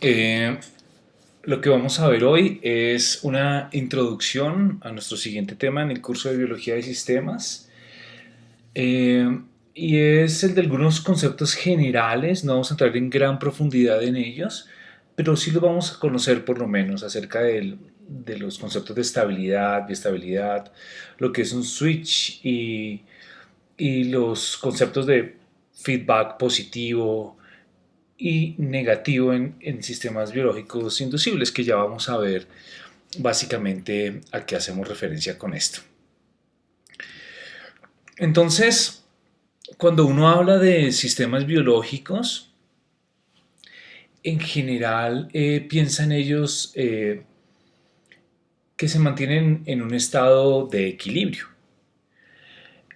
Eh, lo que vamos a ver hoy es una introducción a nuestro siguiente tema en el curso de Biología de Sistemas. Eh, y es el de algunos conceptos generales, no vamos a entrar en gran profundidad en ellos, pero sí los vamos a conocer por lo menos acerca de los conceptos de estabilidad, biestabilidad, lo que es un switch y los conceptos de feedback positivo y negativo en sistemas biológicos inducibles, que ya vamos a ver básicamente a qué hacemos referencia con esto. Entonces, cuando uno habla de sistemas biológicos, en general piensa en ellos que se mantienen en un estado de equilibrio.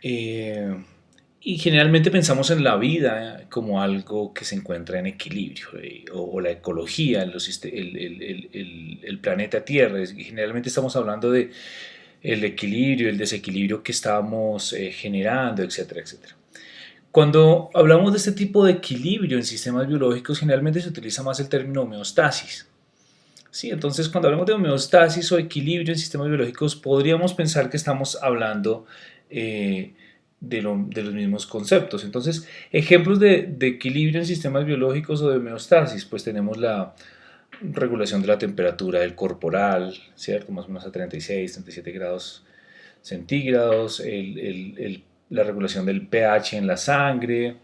Eh, y generalmente pensamos en la vida como algo que se encuentra en equilibrio, o la ecología, el planeta Tierra. Y generalmente estamos hablando de el equilibrio, el desequilibrio que estamos generando, etcétera, etcétera. Cuando hablamos de este tipo de equilibrio en sistemas biológicos, generalmente se utiliza más el término homeostasis. Sí, entonces cuando hablamos de homeostasis o equilibrio en sistemas biológicos, podríamos pensar que estamos hablando de los mismos conceptos. Entonces, ejemplos de equilibrio en sistemas biológicos o de homeostasis, pues tenemos la regulación de la temperatura del corporal, ¿cierto? Más o menos a 36, 37 grados centígrados, la regulación del pH en la sangre,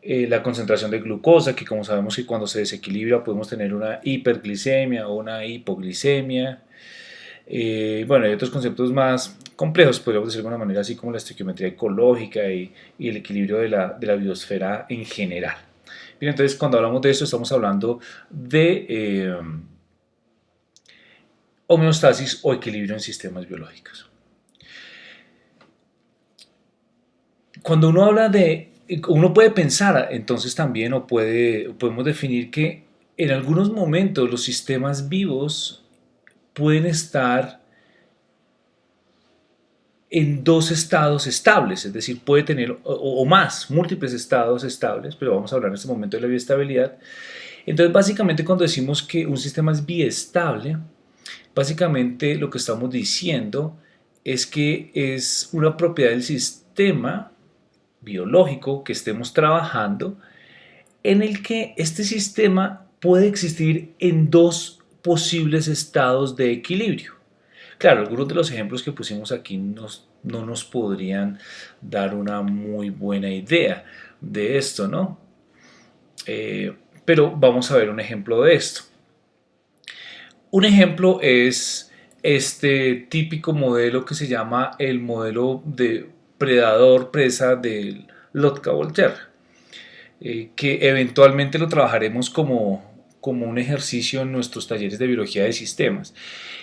la concentración de glucosa, que como sabemos que cuando se desequilibra podemos tener una hiperglicemia o una hipoglicemia. Bueno, hay otros conceptos más complejos, podríamos decir de alguna manera, así como la estequiometría ecológica y el equilibrio de la biosfera en general. Bien, entonces cuando hablamos de esto estamos hablando de homeostasis o equilibrio en sistemas biológicos. Cuando uno habla de, uno puede pensar entonces también, podemos definir que en algunos momentos los sistemas vivos pueden estar en dos estados estables, es decir, puede tener o más, múltiples estados estables, pero vamos a hablar en este momento de la biestabilidad. Entonces, básicamente cuando decimos que un sistema es biestable, básicamente lo que estamos diciendo es que es una propiedad del sistema biológico que estemos trabajando en el que este sistema puede existir en dos posibles estados de equilibrio. Claro, algunos de los ejemplos que pusimos aquí no nos podrían dar una muy buena idea de esto, ¿no? Pero vamos a ver un ejemplo de esto. Un ejemplo es este típico modelo que se llama el modelo de predador-presa del Lotka-Volter, que eventualmente lo trabajaremos como un ejercicio en nuestros talleres de biología de sistemas.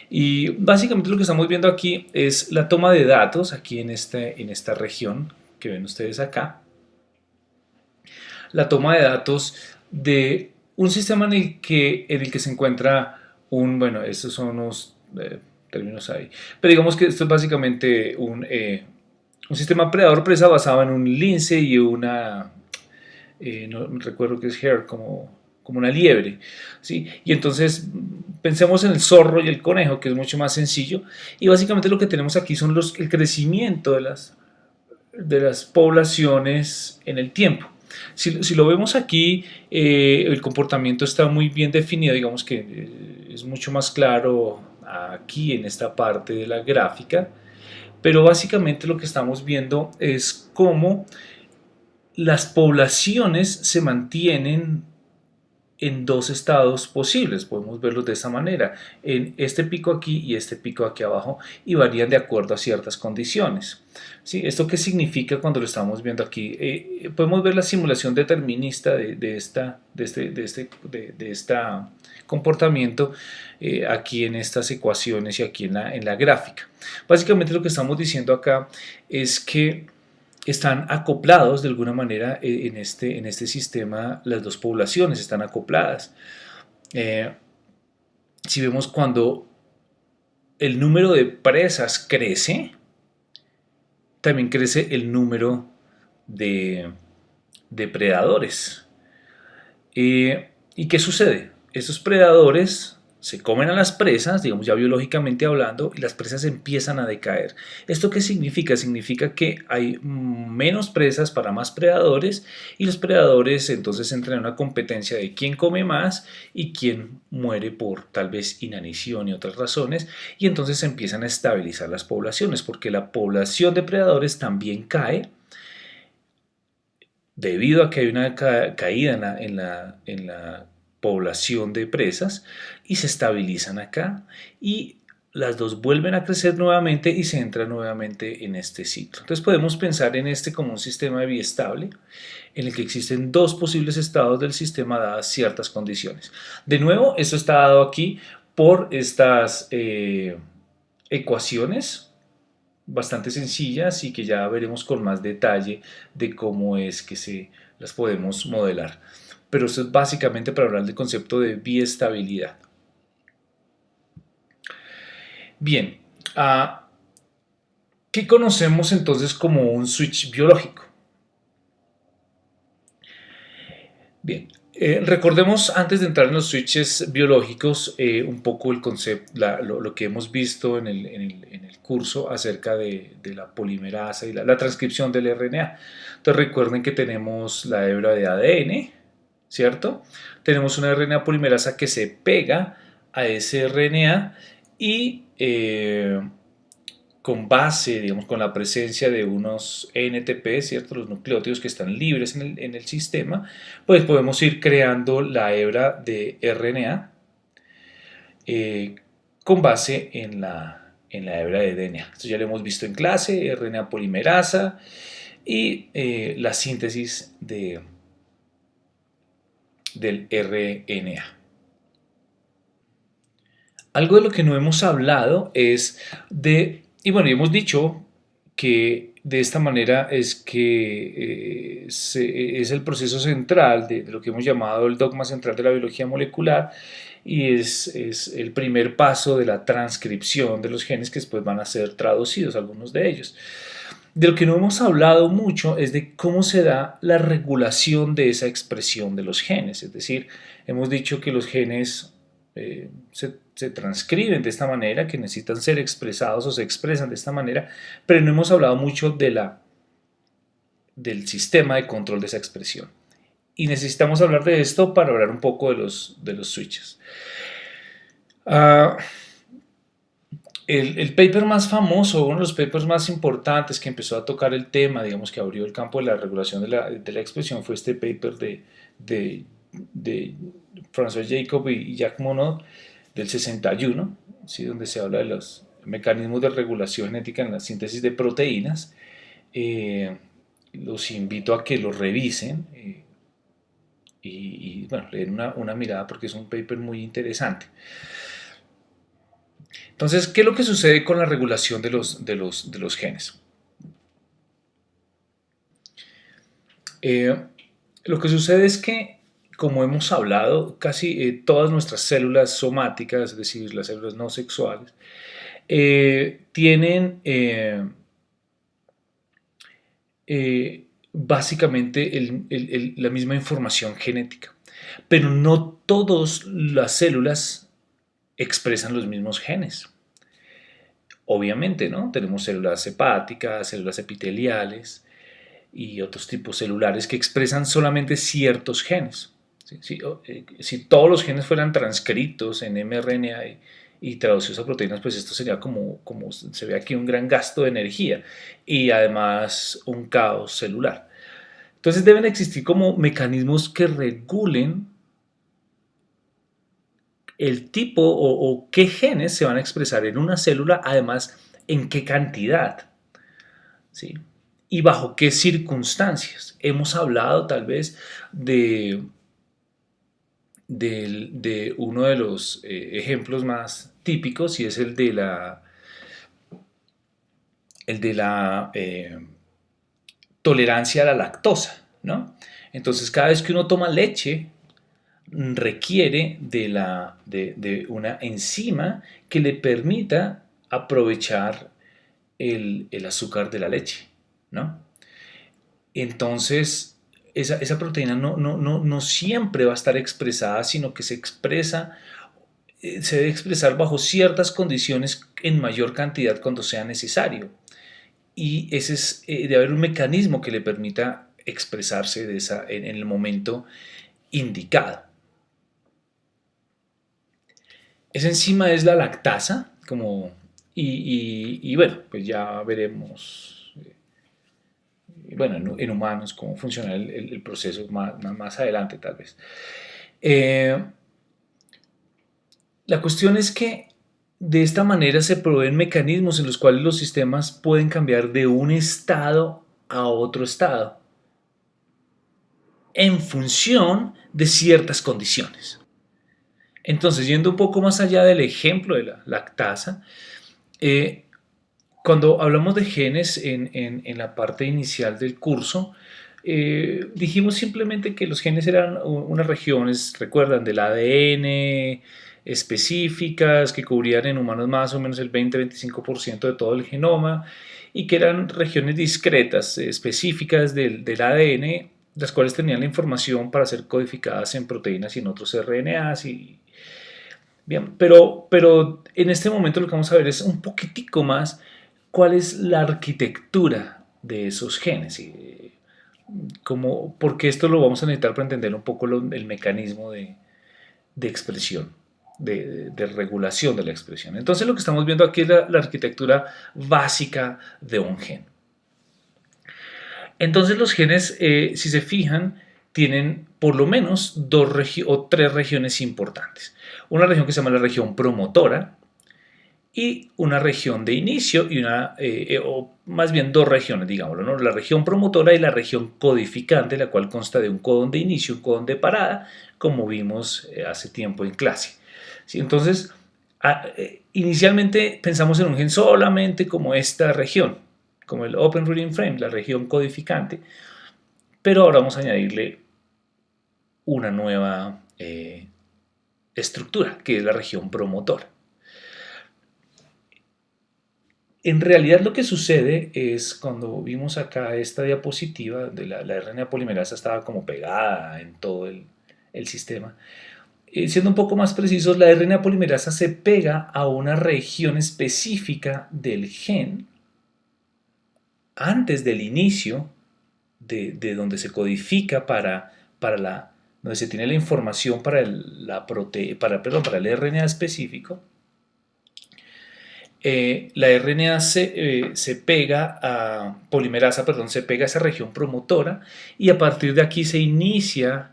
Y básicamente lo que estamos viendo aquí es la toma de datos, aquí en esta región que ven ustedes acá, la toma de datos de un sistema en el que se encuentra bueno, estos son unos términos ahí, pero digamos que esto es básicamente un sistema predador-presa basado en un lince y una, no recuerdo qué es hare, como una liebre, ¿sí? Y entonces pensemos en el zorro y el conejo, que es mucho más sencillo, y básicamente lo que tenemos aquí son el crecimiento de las poblaciones en el tiempo. Si lo vemos aquí, el comportamiento está muy bien definido, digamos que es mucho más claro aquí en esta parte de la gráfica, pero básicamente lo que estamos viendo es cómo las poblaciones se mantienen en dos estados posibles, podemos verlos de esta manera, en este pico aquí y este pico aquí abajo, y varían de acuerdo a ciertas condiciones. ¿Sí? ¿Esto qué significa cuando lo estamos viendo aquí? Podemos ver la simulación determinista de esta comportamiento aquí en estas ecuaciones y aquí en la gráfica. Básicamente lo que estamos diciendo acá es que están acoplados de alguna manera en este sistema, las dos poblaciones están acopladas. Eh, si vemos cuando el número de presas crece, también crece el número de depredadores. ¿Y qué sucede? esos predadores se comen a las presas, digamos ya biológicamente hablando, y las presas empiezan a decaer. ¿Esto qué significa? Significa que hay menos presas para más predadores y los predadores entonces entran en una competencia de quién come más y quién muere por tal vez inanición y otras razones, y entonces se empiezan a estabilizar las poblaciones porque la población de predadores también cae debido a que hay una caída en la población de presas y se estabilizan acá y las dos vuelven a crecer nuevamente y se entra nuevamente en este ciclo. Entonces podemos pensar en este como un sistema biestable en el que existen dos posibles estados del sistema dadas ciertas condiciones. De nuevo, esto está dado aquí por estas ecuaciones bastante sencillas y que ya veremos con más detalle de cómo es que se las podemos modelar. Pero esto es básicamente para hablar del concepto de biestabilidad. Bien, ¿qué conocemos entonces como un switch biológico? Bien, recordemos antes de entrar en los switches biológicos un poco el concepto, lo que hemos visto en el curso acerca de la polimerasa y la transcripción del RNA. Entonces recuerden que tenemos la hebra de ADN, ¿cierto? Tenemos una RNA polimerasa que se pega a ese RNA y con base, digamos, con la presencia de unos NTP, ¿cierto? Los nucleótidos que están libres en el sistema, pues podemos ir creando la hebra de RNA con base en la hebra de DNA. Esto ya lo hemos visto en clase, RNA polimerasa y la síntesis del RNA. Algo de lo que no hemos hablado es y bueno, hemos dicho que de esta manera es que es el proceso central de lo que hemos llamado el dogma central de la biología molecular y es el primer paso de la transcripción de los genes que después van a ser traducidos, algunos de ellos. De lo que no hemos hablado mucho es de cómo se da la regulación de esa expresión de los genes, es decir, hemos dicho que los genes se transcriben de esta manera, que necesitan ser expresados o se expresan de esta manera, pero no hemos hablado mucho del sistema de control de esa expresión. Y necesitamos hablar de esto para hablar un poco de los switches. El paper más famoso, uno de los papers más importantes que empezó a tocar el tema, digamos que abrió el campo de la regulación de la expresión, fue este paper de François Jacob y Jacques Monod del 61, ¿sí? Donde se habla de los mecanismos de regulación genética en la síntesis de proteínas. Los invito a que lo revisen y bueno, le den una mirada porque es un paper muy interesante. Entonces, ¿qué es lo que sucede con la regulación de los genes? Lo que sucede es que, como hemos hablado, casi todas nuestras células somáticas, es decir, las células no sexuales, tienen básicamente la misma información genética, pero no todas las células expresan los mismos genes. Obviamente, ¿no? Tenemos células hepáticas, células epiteliales y otros tipos celulares que expresan solamente ciertos genes. Si todos los genes fueran transcritos en mRNA y traducidos a proteínas, pues esto sería como se ve aquí un gran gasto de energía y además un caos celular. Entonces deben existir como mecanismos que regulen el tipo o qué genes se van a expresar en una célula, además en qué cantidad, ¿sí? Y bajo qué circunstancias. Hemos hablado tal vez de uno de los ejemplos más típicos y es el de la tolerancia a la lactosa, ¿no? Entonces cada vez que uno toma leche requiere de una enzima que le permita aprovechar el azúcar de la leche, ¿no? Entonces, esa proteína no siempre va a estar expresada, sino que se debe expresar bajo ciertas condiciones en mayor cantidad cuando sea necesario. Y debe haber un mecanismo que le permita expresarse en el momento indicado. Esa enzima es la lactasa, y bueno, pues ya veremos, bueno, en humanos cómo funciona el proceso más adelante tal vez. Eh, la cuestión es que de esta manera se proveen mecanismos en los cuales los sistemas pueden cambiar de un estado a otro estado en función de ciertas condiciones. Entonces, yendo un poco más allá del ejemplo de la lactasa, eh, cuando hablamos de genes en la parte inicial del curso, dijimos simplemente que los genes eran unas regiones, recuerdan, del ADN específicas que cubrían en humanos más o menos el 20-25% de todo el genoma y que eran regiones discretas, específicas del ADN, las cuales tenían la información para ser codificadas en proteínas y en otros RNAs. Bien, pero en este momento lo que vamos a ver es un poquitico más cuál es la arquitectura de esos genes. Porque esto lo vamos a necesitar para entender un poco el mecanismo de expresión, de regulación de la expresión. Entonces lo que estamos viendo aquí es la arquitectura básica de un gen. Entonces los genes, si se fijan, tienen por lo menos tres regiones importantes. Una región que se llama la región promotora y una región de inicio o más bien dos regiones, digámoslo, ¿no? La región promotora y la región codificante, la cual consta de un codón de inicio y un codón de parada, como vimos hace tiempo en clase. ¿Sí? Entonces, inicialmente pensamos en un gen solamente como esta región, como el Open Reading Frame, la región codificante, pero ahora vamos a añadirle una nueva estructura, que es la región promotora. En realidad lo que sucede es, cuando vimos acá esta diapositiva, de la RNA polimerasa estaba como pegada en todo el sistema. Siendo un poco más precisos, la RNA polimerasa se pega a una región específica del gen antes del inicio de donde se codifica donde se tiene la información para el RNA específico. La RNA se pega a polimerasa, se pega a esa región promotora y a partir de aquí se inicia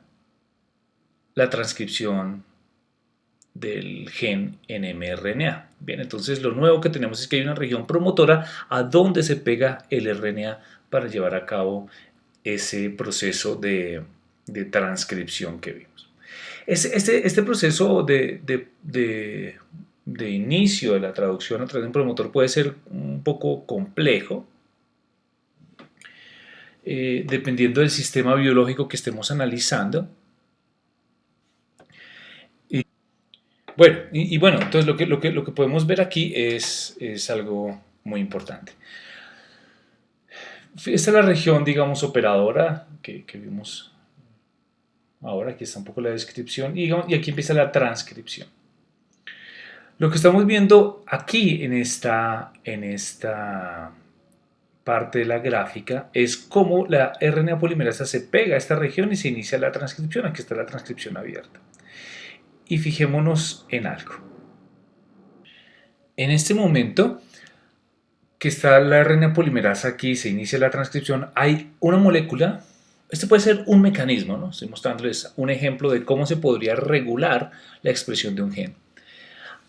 la transcripción del gen en mRNA. Bien, entonces lo nuevo que tenemos es que hay una región promotora a donde se pega el RNA para llevar a cabo ese proceso de transcripción que vimos. Este proceso de inicio de la traducción a través de un promotor puede ser un poco complejo, dependiendo del sistema biológico que estemos analizando. Bueno, entonces lo que podemos ver aquí es algo muy importante. Esta es la región, digamos, operadora que vimos ahora. Aquí está un poco la descripción y aquí empieza la transcripción. Lo que estamos viendo aquí en esta parte de la gráfica es cómo la RNA polimerasa se pega a esta región y se inicia la transcripción. Aquí está la transcripción abierta. Y fijémonos en algo. En este momento que está la RNA polimerasa aquí y se inicia la transcripción, hay una molécula. Este puede ser un mecanismo, ¿no? Estoy mostrándoles un ejemplo de cómo se podría regular la expresión de un gen.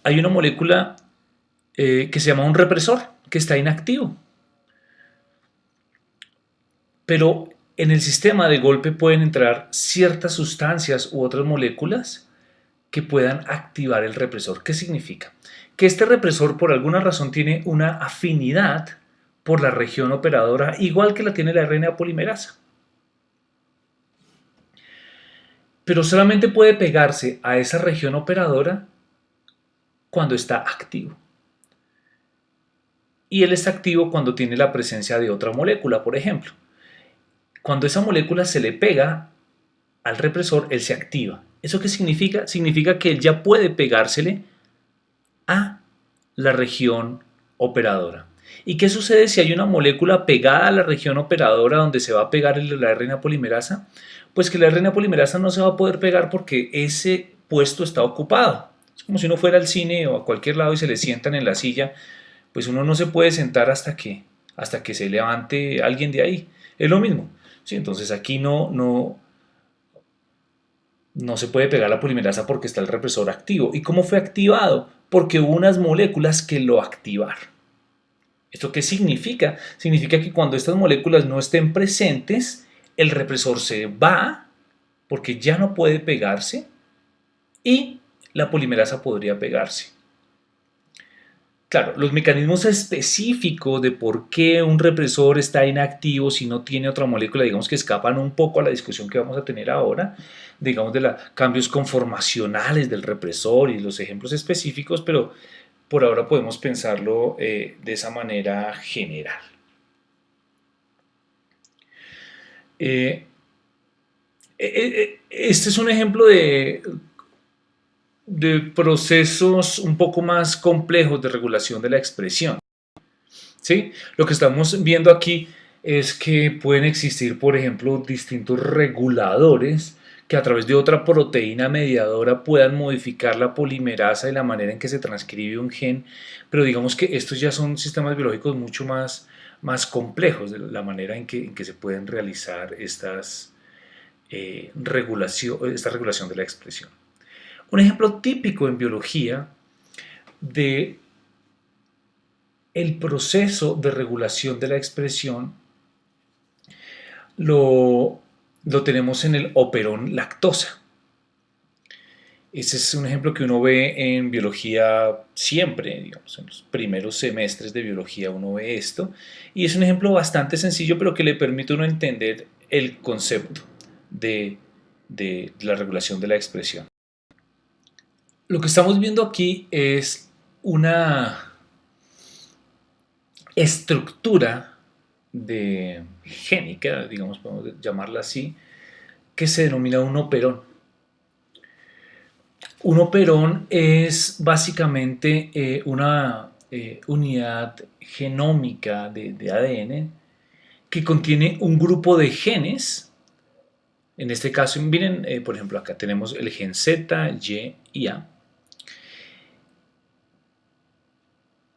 Hay una molécula que se llama un represor, que está inactivo. Pero en el sistema de golpe pueden entrar ciertas sustancias u otras moléculas que puedan activar el represor. ¿Qué significa? Que este represor por alguna razón tiene una afinidad por la región operadora, igual que la tiene la RNA polimerasa. Pero solamente puede pegarse a esa región operadora cuando está activo. Y él está activo cuando tiene la presencia de otra molécula, por ejemplo. Cuando esa molécula se le pega al represor, él se activa. ¿Eso qué significa? Significa que él ya puede pegársele a la región operadora. ¿Y qué sucede si hay una molécula pegada a la región operadora donde se va a pegar la RNA polimerasa? Pues que la RNA polimerasa no se va a poder pegar porque ese puesto está ocupado. Es como si uno fuera al cine o a cualquier lado y se le sientan en la silla, pues uno no se puede sentar hasta que se levante alguien de ahí. Es lo mismo. Sí, entonces aquí no se puede pegar la polimerasa porque está el represor activo. ¿Y cómo fue activado? Porque hubo unas moléculas que lo activaron. ¿Esto qué significa? Significa que cuando estas moléculas no estén presentes, el represor se va porque ya no puede pegarse y la polimerasa podría pegarse. Claro, los mecanismos específicos de por qué un represor está inactivo si no tiene otra molécula, digamos que escapan un poco a la discusión que vamos a tener ahora, digamos de los cambios conformacionales del represor y los ejemplos específicos, pero por ahora podemos pensarlo de esa manera general. Este es un ejemplo de procesos un poco más complejos de regulación de la expresión. ¿Sí? Lo que estamos viendo aquí es que pueden existir, por ejemplo, distintos reguladores que a través de otra proteína mediadora puedan modificar la polimerasa y la manera en que se transcribe un gen, pero digamos que estos ya son sistemas biológicos mucho más complejos de la manera en que se pueden realizar esta regulación de la expresión. Un ejemplo típico en biología de el proceso de regulación de la expresión lo tenemos en el operón lactosa. Ese es un ejemplo que uno ve en biología siempre, digamos, en los primeros semestres de biología uno ve esto, y es un ejemplo bastante sencillo, pero que le permite a uno entender el concepto de la regulación de la expresión. Lo que estamos viendo aquí es una estructura génica, digamos, podemos llamarla así, que se denomina un operón. Un operón es básicamente una unidad genómica de ADN que contiene un grupo de genes. En este caso, miren, por ejemplo, acá tenemos el gen Z, Y y A.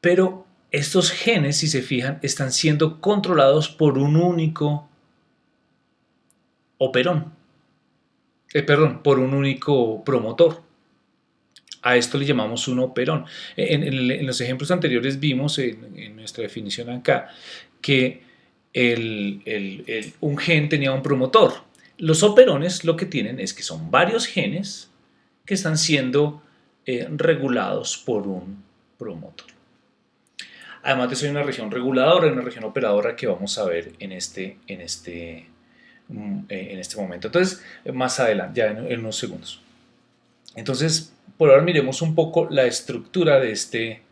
Pero estos genes, si se fijan, están siendo controlados por un único operón. Por un único promotor. A esto le llamamos un operón. En los ejemplos anteriores vimos, en nuestra definición acá, que un gen tenía un promotor. Los operones lo que tienen es que son varios genes que están siendo regulados por un promotor. Además de eso hay una región reguladora y una región operadora que vamos a ver en este momento. Entonces, más adelante, ya en unos segundos. Entonces, por ahora miremos un poco la estructura de este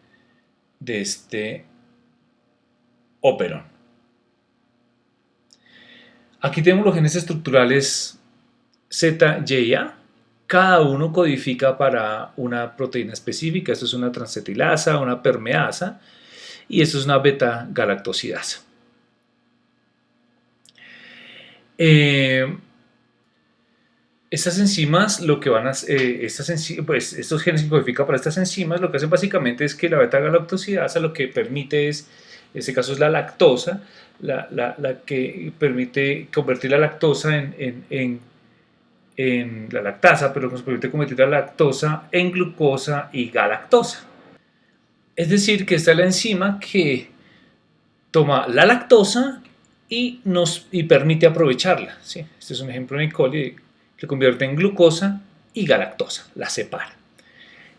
operón. Aquí tenemos los genes estructurales Z, Y y A. Cada uno codifica para una proteína específica. Esto es una transcetilasa, una permeasa y esto es una beta-galactosidasa. Estas enzimas lo que van a estos genes que codifican para estas enzimas lo que hacen básicamente es que la beta-galactosidasa lo que permite es, en este caso es la lactosa, la que permite convertir la lactosa en la lactasa, pero nos permite convertir la lactosa en glucosa y galactosa. Es decir, que esta es la enzima que toma la lactosa y permite aprovecharla. ¿Sí? Este es un ejemplo en E. coli, que convierte en glucosa y galactosa, la separa.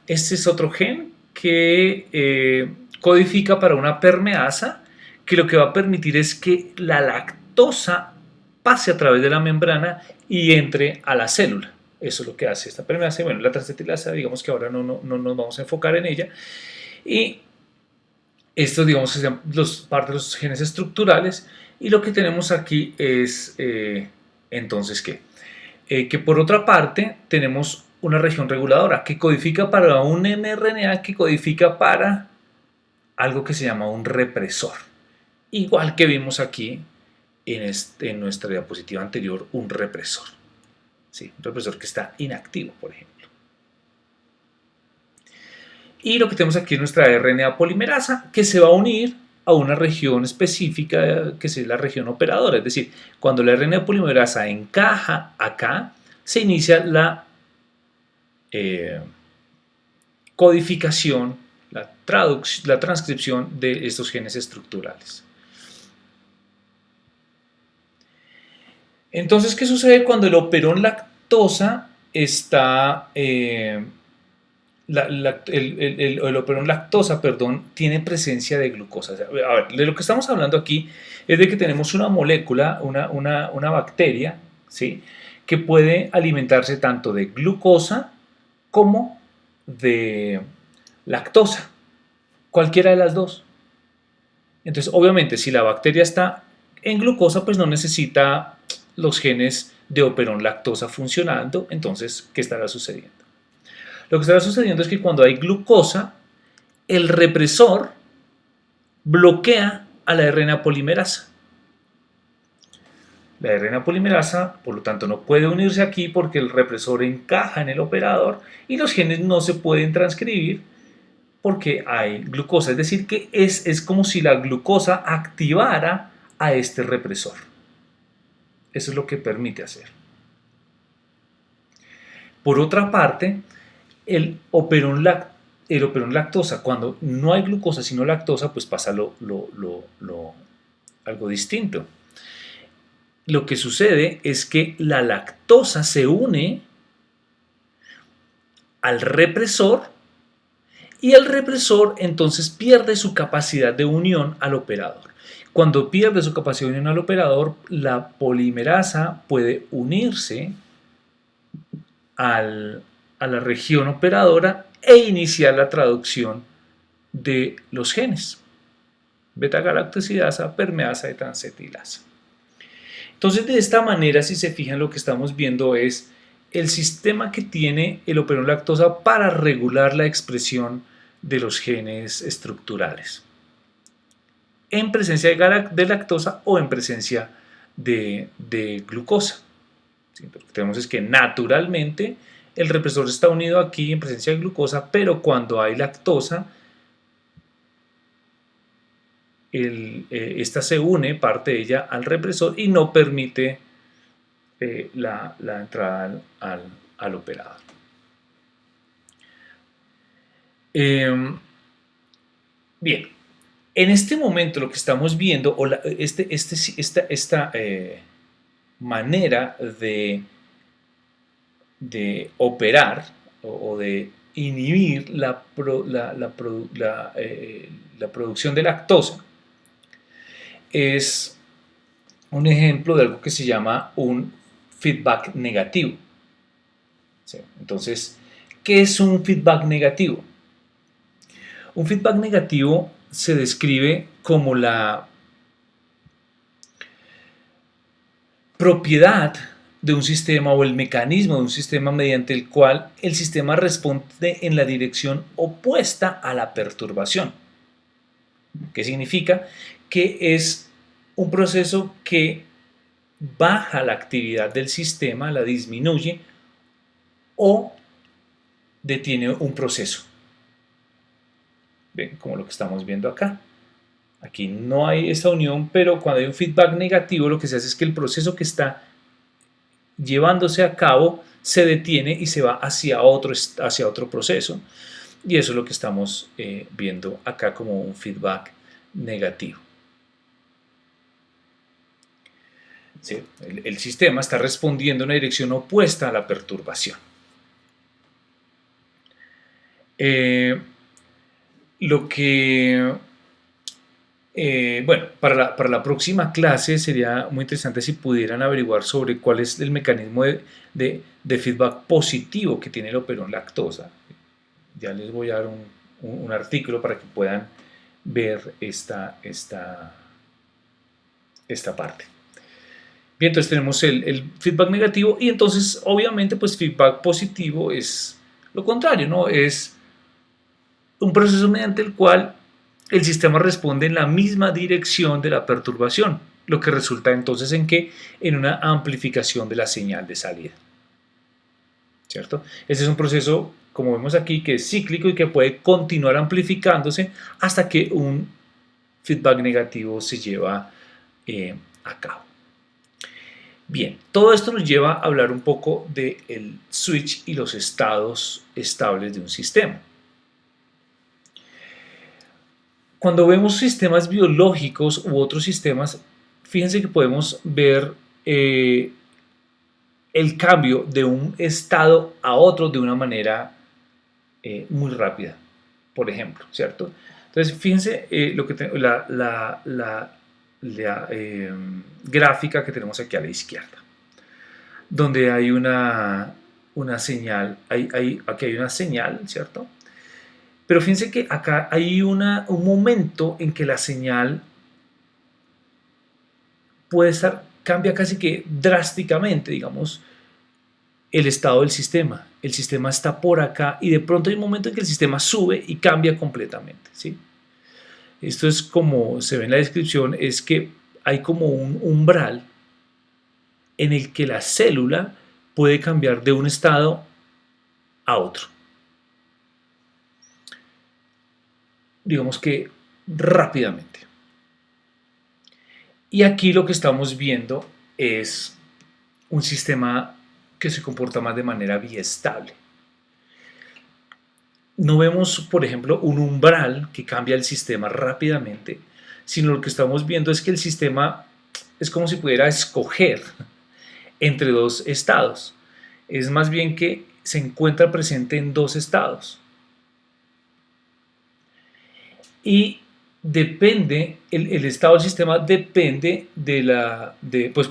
Este es otro gen que codifica para una permeasa, que lo que va a permitir es que la lactosa pase a través de la membrana y entre a la célula. Eso es lo que hace esta permeasa. Bueno, la transcetilasa, digamos que ahora no nos vamos a enfocar en ella. Y Estos, digamos, que son parte de los genes estructurales. Y lo que tenemos aquí es, entonces, ¿qué? Que por otra parte tenemos una región reguladora que codifica para un mRNA, que codifica para algo que se llama un represor. Igual que vimos aquí en nuestra diapositiva anterior, un represor. ¿Sí? Un represor que está inactivo, por ejemplo. Y lo que tenemos aquí es nuestra RNA polimerasa, que se va a unir a una región específica, que es la región operadora. Es decir, cuando la RNA polimerasa encaja acá, se inicia la codificación, la transcripción de estos genes estructurales. Entonces, ¿qué sucede cuando el operón lactosa está... el operón lactosa, perdón, tiene presencia de glucosa? A ver, de lo que estamos hablando aquí es de que tenemos una molécula, una bacteria, ¿sí?, que puede alimentarse tanto de glucosa como de lactosa, cualquiera de las dos. Entonces, obviamente, si la bacteria está en glucosa, pues no necesita los genes de operón lactosa funcionando. Entonces, ¿qué estará sucediendo? Lo que estará sucediendo es que cuando hay glucosa, el represor bloquea a la RNA polimerasa. La RNA polimerasa, por lo tanto, no puede unirse aquí porque el represor encaja en el operador y los genes no se pueden transcribir porque hay glucosa. Es decir, que es como si la glucosa activara a este represor. Eso es lo que permite hacer. Por otra parte, el operón lactosa, cuando no hay glucosa sino lactosa, pues pasa algo distinto. Lo que sucede es que la lactosa se une al represor y el represor entonces pierde su capacidad de unión al operador. Cuando pierde su capacidad de unión al operador, la polimerasa puede unirse a la región operadora e iniciar la traducción de los genes beta-galactosidasa, permeasa y transetilasa. Entonces, de esta manera, si se fijan, lo que estamos viendo es el sistema que tiene el operón lactosa para regular la expresión de los genes estructurales en presencia de lactosa o en presencia de glucosa. ¿Sí? Lo que tenemos es que naturalmente el represor está unido aquí en presencia de glucosa, pero cuando hay lactosa, esta se une, parte de ella, al represor y no permite la entrada al operador. Bien, en este momento lo que estamos viendo, o esta manera de operar o de inhibir la producción de lactosa, es un ejemplo de algo que se llama un feedback negativo. ¿Sí? Entonces, ¿qué es un feedback negativo? Un feedback negativo se describe como la propiedad de un sistema o el mecanismo de un sistema mediante el cual el sistema responde en la dirección opuesta a la perturbación. ¿Qué significa? Que es un proceso que baja la actividad del sistema, la disminuye o detiene un proceso. ¿Ven? Como lo que estamos viendo acá. Aquí no hay esta unión, pero cuando hay un feedback negativo, lo que se hace es que el proceso que está llevándose a cabo se detiene y se va hacia otro proceso. Y eso es lo que estamos viendo acá como un feedback negativo. ¿Sí? El sistema está respondiendo en una dirección opuesta a la perturbación. Bueno, para la próxima clase sería muy interesante si pudieran averiguar sobre cuál es el mecanismo de feedback positivo que tiene el operón lactosa. Ya les voy a dar un artículo para que puedan ver esta parte. Bien, entonces tenemos el feedback negativo y entonces obviamente pues feedback positivo es lo contrario, ¿no? Es un proceso mediante el cual el sistema responde en la misma dirección de la perturbación, lo que resulta entonces en que en una amplificación de la señal de salida, ¿cierto? Este es un proceso, como vemos aquí, que es cíclico y que puede continuar amplificándose hasta que un feedback negativo se lleva a cabo. Bien, todo esto nos lleva a hablar un poco del switch y los estados estables de un sistema. Cuando vemos sistemas biológicos u otros sistemas, fíjense que podemos ver el cambio de un estado a otro de una manera muy rápida, por ejemplo, ¿cierto? Entonces, fíjense lo que la gráfica que tenemos aquí a la izquierda, donde hay una señal, aquí hay una señal, ¿cierto? Pero fíjense que acá hay un momento en que la señal cambia casi que drásticamente, digamos, el estado del sistema. El sistema está por acá y de pronto hay un momento en que el sistema sube y cambia completamente, ¿sí? Esto es como se ve en la descripción, es que hay como un umbral en el que la célula puede cambiar de un estado a otro. Digamos que rápidamente. Y aquí lo que estamos viendo es un sistema que se comporta más de manera biestable. No vemos, por ejemplo, un umbral que cambia el sistema rápidamente, sino lo que estamos viendo es que el sistema es como si pudiera escoger entre dos estados. Es más bien que se encuentra presente en dos estados. Y depende, el estado del sistema depende pues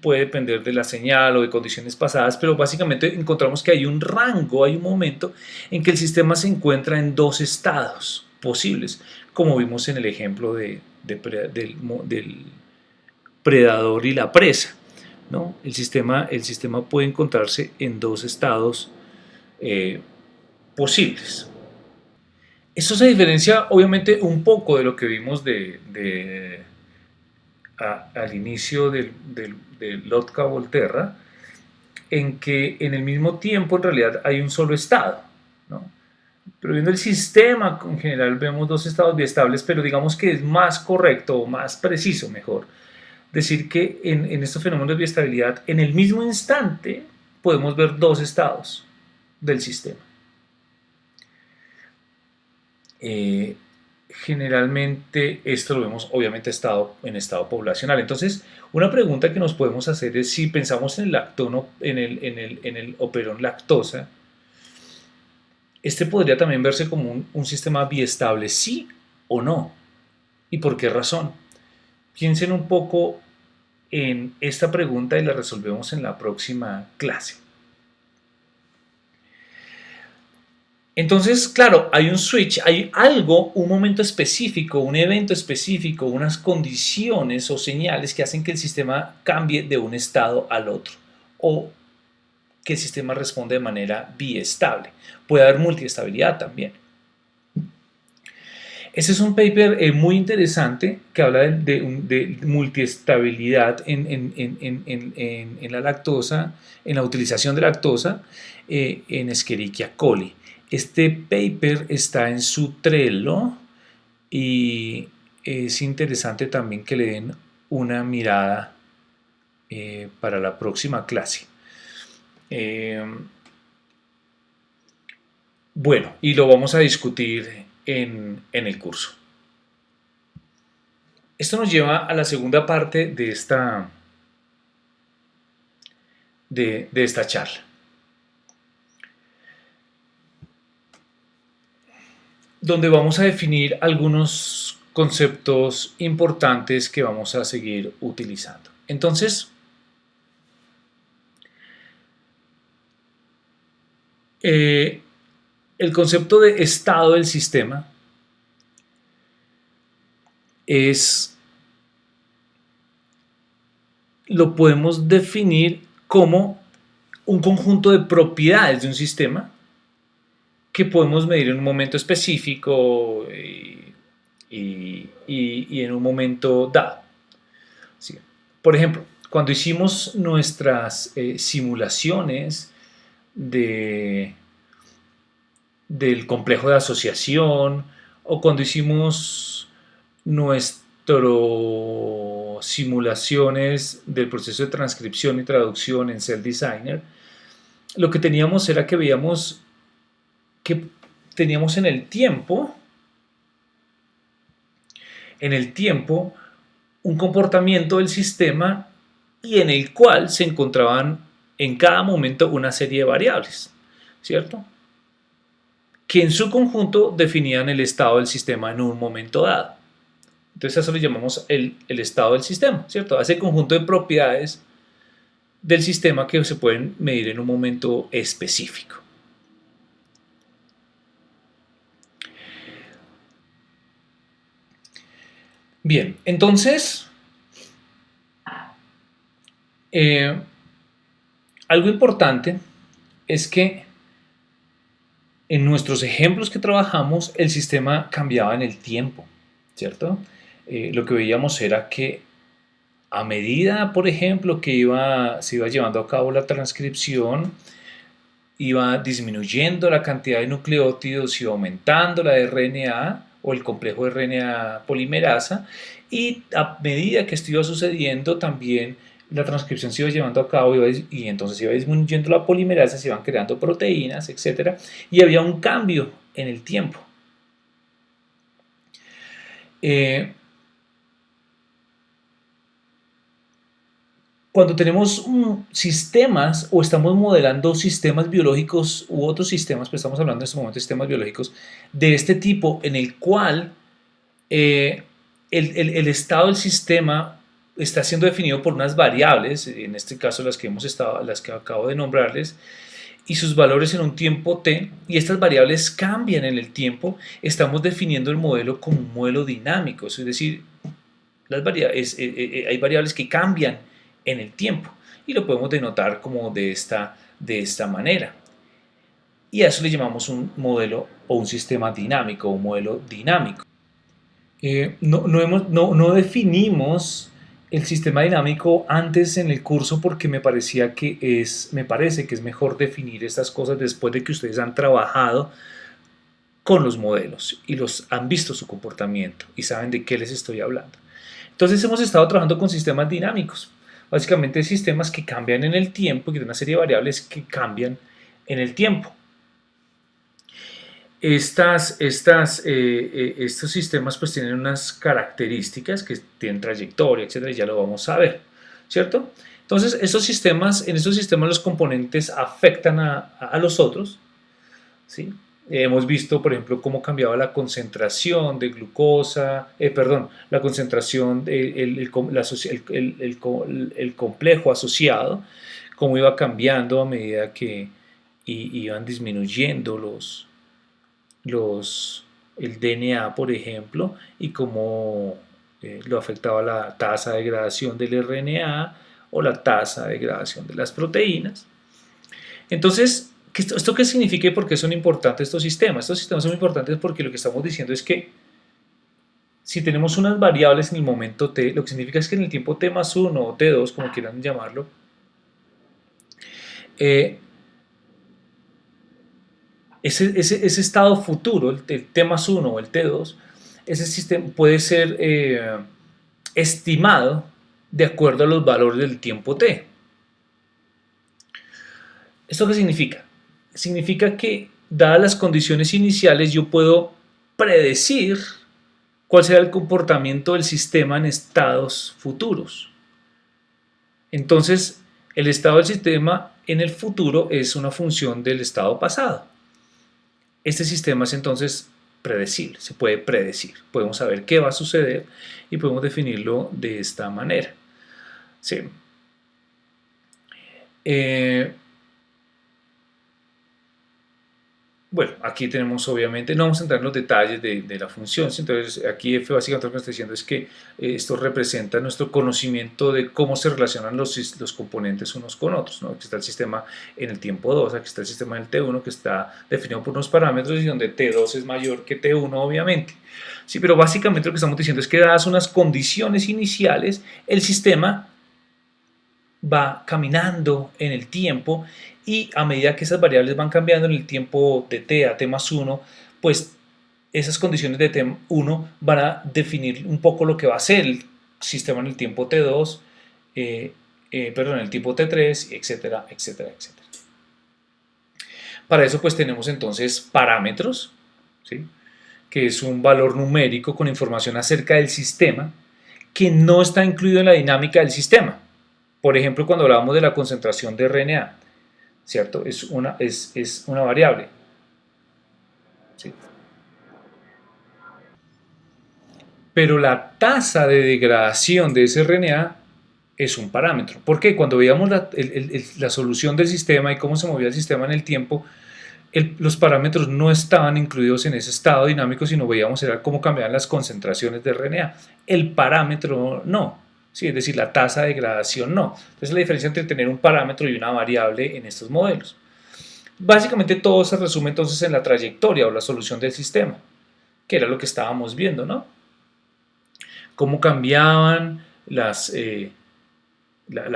puede depender de la señal o de condiciones pasadas, pero básicamente encontramos que hay un rango, hay un momento en que el sistema se encuentra en dos estados posibles, como vimos en el ejemplo del predador y la presa, ¿no? El sistema puede encontrarse en dos estados posibles. Eso se diferencia obviamente un poco de lo que vimos al inicio del Lotka-Volterra, en que en el mismo tiempo en realidad hay un solo estado, ¿no? Pero viendo el sistema en general vemos dos estados biestables, pero digamos que es más correcto o más preciso, mejor, decir que en estos fenómenos de biestabilidad en el mismo instante podemos ver dos estados del sistema. Generalmente esto lo vemos obviamente en estado poblacional. Entonces, una pregunta que nos podemos hacer es si pensamos en el lactono, en el operón lactosa, este podría también verse como un sistema biestable, sí o no. ¿Y por qué razón? Piensen un poco en esta pregunta y la resolvemos en la próxima clase. Entonces, claro, hay un switch, hay algo, un momento específico, un evento específico, unas condiciones o señales que hacen que el sistema cambie de un estado al otro o que el sistema responde de manera biestable. Puede haber multiestabilidad también. Ese es un paper muy interesante que habla de multiestabilidad en la lactosa, en la utilización de lactosa en Escherichia coli. Este paper está en su Trello y es interesante también que le den una mirada para la próxima clase. Bueno, y lo vamos a discutir en el curso. Esto nos lleva a la segunda parte de esta charla, donde vamos a definir algunos conceptos importantes que vamos a seguir utilizando. Entonces, el concepto de estado del sistema es, lo podemos definir como un conjunto de propiedades de un sistema que podemos medir en un momento específico y en un momento dado. ¿Sí? Por ejemplo, cuando hicimos nuestras simulaciones de, del complejo de asociación o cuando hicimos nuestras simulaciones del proceso de transcripción y traducción en Cell Designer, lo que teníamos era que veíamos que teníamos en el tiempo un comportamiento del sistema y en el cual se encontraban en cada momento una serie de variables, ¿cierto? Que en su conjunto definían el estado del sistema en un momento dado. Entonces a eso le llamamos el estado del sistema, ¿cierto? A ese conjunto de propiedades del sistema que se pueden medir en un momento específico. Bien, entonces, eh, algo importante es que en nuestros ejemplos que trabajamos el sistema cambiaba en el tiempo, ¿cierto? Lo que veíamos era que a medida, por ejemplo, que se iba llevando a cabo la transcripción, iba disminuyendo la cantidad de nucleótidos, iba aumentando la RNA o el complejo de RNA polimerasa, y a medida que esto iba sucediendo también la transcripción se iba llevando a cabo y entonces iba disminuyendo la polimerasa, se iban creando proteínas, etc. Y había un cambio en el tiempo. Cuando tenemos sistemas o estamos modelando sistemas biológicos u otros sistemas, pues estamos hablando en este momento de sistemas biológicos de este tipo en el cual el estado del sistema está siendo definido por unas variables, en este caso las que acabo de nombrarles, y sus valores en un tiempo t, y estas variables cambian en el tiempo, estamos definiendo el modelo como un modelo dinámico, es decir, hay variables que cambian en el tiempo y lo podemos denotar como de esta manera. Y a eso le llamamos un modelo o un sistema dinámico, un modelo dinámico. No definimos el sistema dinámico antes en el curso porque me parece que es mejor definir estas cosas después de que ustedes han trabajado con los modelos y los han visto su comportamiento y saben de qué les estoy hablando. Entonces hemos estado trabajando con sistemas dinámicos, básicamente sistemas que cambian en el tiempo, que tienen una serie de variables que cambian en el tiempo. Estos sistemas pues tienen unas características que tienen trayectoria, etcétera, y ya lo vamos a ver, ¿cierto? Entonces, en estos sistemas los componentes afectan a los otros, ¿sí? Hemos visto, por ejemplo, cómo cambiaba la concentración de glucosa, la concentración, el complejo asociado, cómo iba cambiando a medida que iban disminuyendo el DNA, por ejemplo, y cómo lo afectaba la tasa de degradación del RNA o la tasa de degradación de las proteínas. Entonces, ¿esto qué significa y por qué son importantes estos sistemas? Estos sistemas son importantes porque lo que estamos diciendo es que si tenemos unas variables en el momento t, lo que significa es que en el tiempo t más 1 o t2, como quieran llamarlo, ese estado futuro, el t más 1 o el t2, ese sistema puede ser estimado de acuerdo a los valores del tiempo t. ¿Esto qué significa? Significa que, dadas las condiciones iniciales, yo puedo predecir cuál será el comportamiento del sistema en estados futuros. Entonces, el estado del sistema en el futuro es una función del estado pasado. Este sistema es entonces predecible, se puede predecir. Podemos saber qué va a suceder y podemos definirlo de esta manera. Sí. bueno, aquí tenemos obviamente, no vamos a entrar en los detalles de la función, ¿sí? Entonces aquí F básicamente lo que está diciendo es que esto representa nuestro conocimiento de cómo se relacionan los componentes unos con otros, ¿no? Aquí está el sistema en el tiempo 2, aquí está el sistema en el T1 que está definido por unos parámetros y donde T2 es mayor que T1 obviamente. Sí, pero básicamente lo que estamos diciendo es que dadas unas condiciones iniciales, el sistema va caminando en el tiempo y a medida que esas variables van cambiando en el tiempo de t a t más 1, pues esas condiciones de t1 van a definir un poco lo que va a ser el sistema en el tiempo t2, perdón, en el tiempo t3, etcétera, etcétera, etcétera. Para eso pues tenemos entonces parámetros, ¿sí? Que es un valor numérico con información acerca del sistema que no está incluido en la dinámica del sistema. Por ejemplo, cuando hablábamos de la concentración de RNA, ¿cierto? Es una variable. ¿Sí? Pero la tasa de degradación de ese RNA es un parámetro. ¿Por qué? Cuando veíamos la solución del sistema y cómo se movía el sistema en el tiempo, los parámetros no estaban incluidos en ese estado dinámico, sino veíamos era cómo cambiaban las concentraciones de RNA. El parámetro no, ¿sí? Es decir, la tasa de degradación no. Entonces la diferencia entre tener un parámetro y una variable en estos modelos. Básicamente todo se resume entonces en la trayectoria o la solución del sistema, que era lo que estábamos viendo, ¿no? Cómo cambiaban la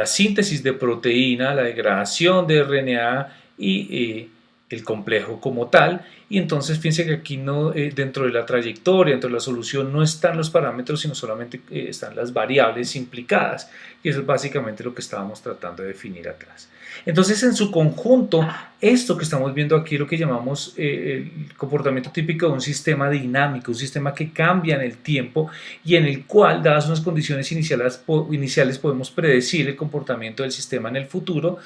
síntesis de proteína, la degradación de RNA y el complejo como tal. Y entonces fíjense que aquí no, dentro de la trayectoria, dentro de la solución, no están los parámetros, sino solamente están las variables implicadas. Y eso es básicamente lo que estábamos tratando de definir atrás. Entonces, en su conjunto, esto que estamos viendo aquí, lo que llamamos el comportamiento típico de un sistema dinámico, un sistema que cambia en el tiempo y en el cual, dadas unas condiciones iniciales podemos predecir el comportamiento del sistema en el futuro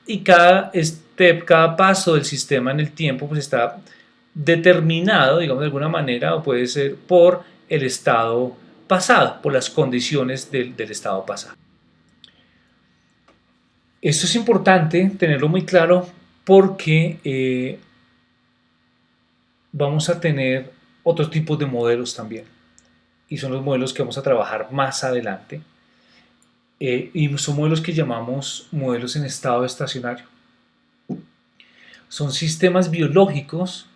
y cada step, cada paso del sistema en el tiempo pues está determinado, digamos de alguna manera, o puede ser por el estado pasado, por las condiciones del estado pasado. Esto es importante tenerlo muy claro porque vamos a tener otros tipos de modelos también y son los modelos que vamos a trabajar más adelante y son modelos que llamamos modelos en estado estacionario. Son sistemas biológicos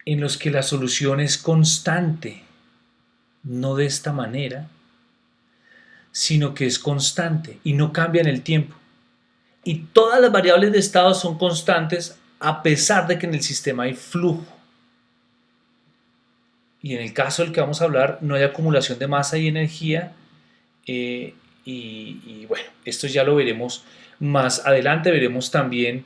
en los que la solución es constante, no de esta manera, sino que es constante y no cambia en el tiempo. Y todas las variables de estado son constantes a pesar de que en el sistema hay flujo. Y en el caso del que vamos a hablar, no hay acumulación de masa y energía. Y bueno, esto ya lo veremos más adelante. Veremos también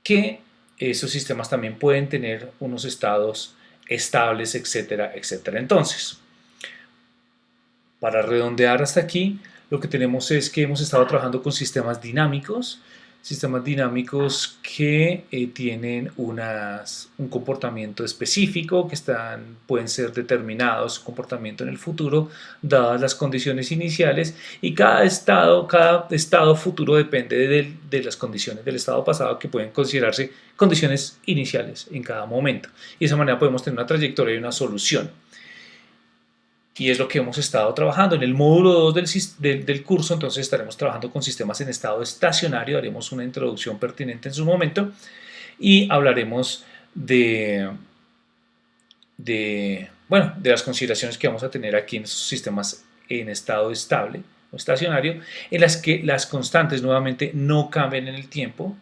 que esos sistemas también pueden tener unos estados estables, etcétera, etcétera. Entonces, para redondear hasta aquí, lo que tenemos es que hemos estado trabajando con sistemas dinámicos que tienen un comportamiento específico, que pueden ser determinados su comportamiento en el futuro, dadas las condiciones iniciales, y cada estado futuro depende de las condiciones del estado pasado, que pueden considerarse condiciones iniciales en cada momento. Y de esa manera podemos tener una trayectoria y una solución. Y es lo que hemos estado trabajando. En el módulo 2 del curso, entonces estaremos trabajando con sistemas en estado estacionario, haremos una introducción pertinente en su momento y hablaremos bueno, de las consideraciones que vamos a tener aquí en esos sistemas en estado estable o estacionario, en las que las constantes nuevamente no cambian en el tiempo,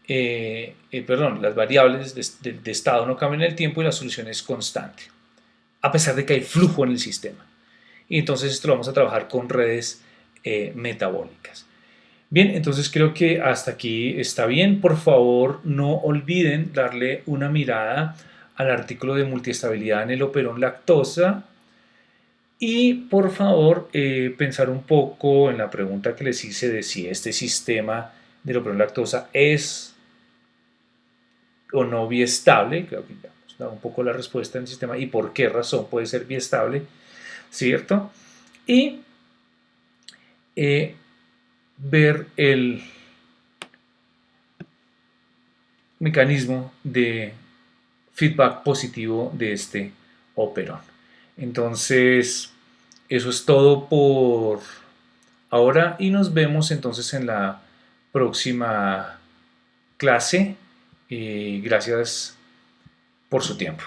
perdón, las variables de estado no cambian en el tiempo y la solución es constante, a pesar de que hay flujo en el sistema. Y entonces esto lo vamos a trabajar con redes metabólicas. Bien, entonces creo que hasta aquí está bien. Por favor, no olviden darle una mirada al artículo de multiestabilidad en el operón lactosa y por favor pensar un poco en la pregunta que les hice de si este sistema del operón lactosa es o no biestable. Creo que ya nos da un poco la respuesta en el sistema y por qué razón puede ser biestable, ¿cierto? Y ver mecanismo de feedback positivo de este operón. Entonces, eso es todo por ahora y nos vemos entonces en la próxima clase. Gracias por su tiempo.